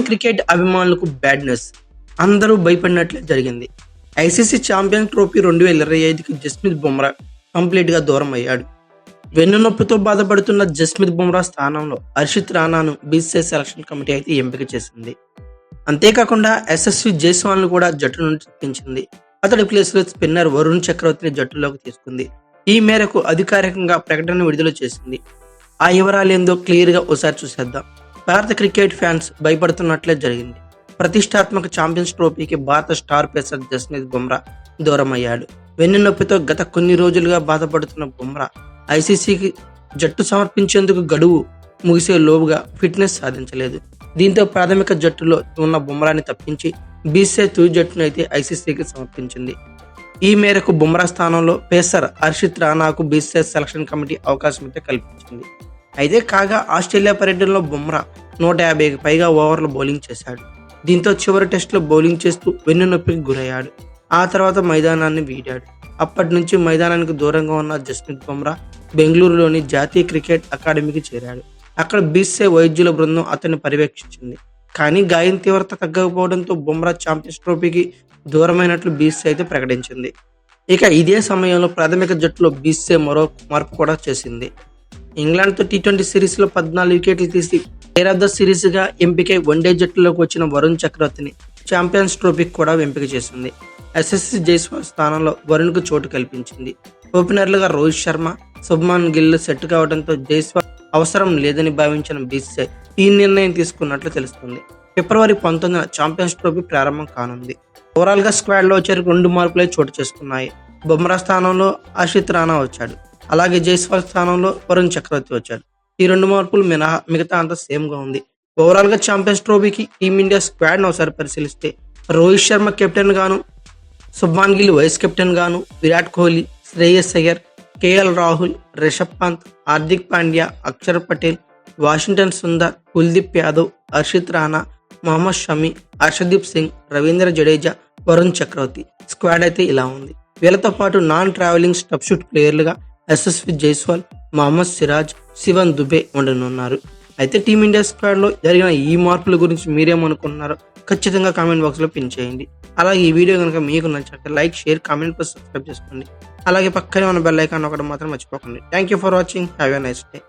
Cricket అభిమానులకు bad news. అందరూ భయపడినట్లే జరిగింది. ఐసీసీ ఛాంపియన్ ట్రోఫీ 2025కి జస్ప్రీత్ బుమ్రా కంప్లీట్ గా దూరం అయ్యాడు. వెన్నునొప్పితో బాధపడుతున్న జస్ప్రీత్ బుమ్రా స్థానంలో హర్షిత్ రాణాను బీసీసీఐ సెలక్షన్ కమిటీ అయితే ఎంపిక చేసింది. అంతేకాకుండా యశస్వి జైస్వాల్ ను కూడా జట్టు నుండి తప్పించింది. అతడి ప్లేస్ లో స్పిన్నర్ వరుణ్ చక్రవర్తిని జట్టులోకి తీసుకుంది. ఈ మేరకు అధికారికంగా ప్రకటన విడుదల చేసింది. ఆ వివరాలేందో క్లియర్ గా ఒకసారి చూసేద్దాం. భారత క్రికెట్ ఫ్యాన్స్ భయపడుతున్నట్లే జరిగింది. ప్రతిష్టాత్మక ఛాంపియన్స్ ట్రోఫీకి భారత స్టార్ పేసర్ జస్ప్రీత్ బుమ్రా దూరం అయ్యాడు. వెన్నునొప్పితో గత కొన్ని రోజులుగా బాధపడుతున్న బుమ్రా ఐసీసీకి జట్టు సమర్పించేందుకు గడువు ముగిసే లోపుగా ఫిట్నెస్ సాధించలేదు. దీంతో ప్రాథమిక జట్టులో ఉన్న బుమ్రాని తప్పించి బీసీసీఐ తుది జట్టును అయితే ఐసీసీకి సమర్పించింది. ఈ మేరకు బుమ్రా స్థానంలో పేసర్ హర్షిత్ రాణాకు బీసీసీఐ సెలక్షన్ కమిటీ అవకాశం అయితే కల్పించింది. అయితే కాగా ఆస్ట్రేలియా పర్యటనలో బుమ్రా 150కి పైగా ఓవర్లు బౌలింగ్ చేశాడు. దీంతో చివరి టెస్టులో బౌలింగ్ చేస్తూ వెన్నునొప్పికి గురయ్యాడు. ఆ తర్వాత మైదానాన్ని వీడాడు. అప్పటి నుంచి మైదానానికి దూరంగా ఉన్న జస్ప్రీత్ బుమ్రా బెంగళూరులోని జాతీయ క్రికెట్ అకాడమీకి చేరాడు. అక్కడ బీసీసీఐ వైద్యుల బృందం అతన్ని పర్యవేక్షించింది. కానీ గాయం తీవ్రత తగ్గకపోవడంతో బుమ్రా ఛాంపియన్స్ ట్రోఫీకి దూరమైనట్లు బీసీసీఐ అయితే ప్రకటించింది. ఇక ఇదే సమయంలో ప్రాథమిక జట్టులో బీసీసీఐ మరో మార్పు కూడా చేసింది. ఇంగ్లాండ్తో టీ20 సిరీస్లో 14 వికెట్లు తీసి ప్లేయర్ ఆఫ్ ద సిరీస్ గా ఎంపికై వన్డే జట్టులోకి వచ్చిన వరుణ్ చక్రవర్తిని ఛాంపియన్స్ ట్రోఫీకి కూడా ఎంపిక చేసింది. యశస్వి జైస్వాల్ స్థానంలో వరుణ్ కు చోటు కల్పించింది. ఓపెనర్లుగా రోహిత్ శర్మ, శుభ్మన్ గిల్ సెట్ కావడంతో జైస్వాల్ అవసరం లేదని భావించిన బీసీసీఐ ఈ నిర్ణయం తీసుకున్నట్లు తెలుస్తుంది. ఫిబ్రవరి 19న ఛాంపియన్స్ ట్రోఫీ ప్రారంభం కానుంది. ఓవరాల్ గా స్క్వాడ్ లో వచ్చే 2 మార్పులే చోటు చేసుకున్నాయి. బుమ్రా స్థానంలో హర్షిత్ రాణా వచ్చాడు. అలాగే జైస్వాల్ స్థానంలో వరుణ్ చక్రవర్తి వచ్చాడు. ఈ 2 మార్పులు మినహా మిగతా అంతా సేమ్ గా ఉంది. ఓవరాల్ గా ఛాంపియన్స్ ట్రోఫీకి టీమిండియా స్క్వాడ్ ను ఒకసారి పరిశీలిస్తే రోహిత్ శర్మ కెప్టెన్ గాను, శుభ్మాన్ గిల్ వైస్ కెప్టెన్ గాను, Virat Kohli, Shreyas Iyer, KL Rahul, Rishabh Pant, Hardik Pandya, Axar Patel, Washington Sundar, Kuldeep Yadav, Harshit Rana, Mohammed Shami, Arshdeep Singh, Ravindra Jadeja, Varun Chakravarthy squad అయితే ఇలా ఉంది. వీళ్ళతో పాటు నాన్ ట్రావెలింగ్ సబ్స్టిట్యూట్ ప్లేయర్లుగా యశస్వి జైస్వాల్, మహమ్మద్ సిరాజ్, శివన్ దుబే ఉండనున్నారు. అయితే టీమిండియా స్క్వాడ్ లో జరిగిన ఈ మార్పుల గురించి మీరేమనుకుంటున్నారో ఖచ్చితంగా కామెంట్ బాక్స్ లో పిన్ చేయండి. అలాగే ఈ వీడియో కనుక మీకు నచ్చినట్లయితే like, share, comment plus subscribe చేసుకోండి. అలాగే పక్కనే ఉన్న బెల్ ఐకాన్ ఒకటి మాత్రం మర్చిపోకండి. Thank you for watching. Have a nice day.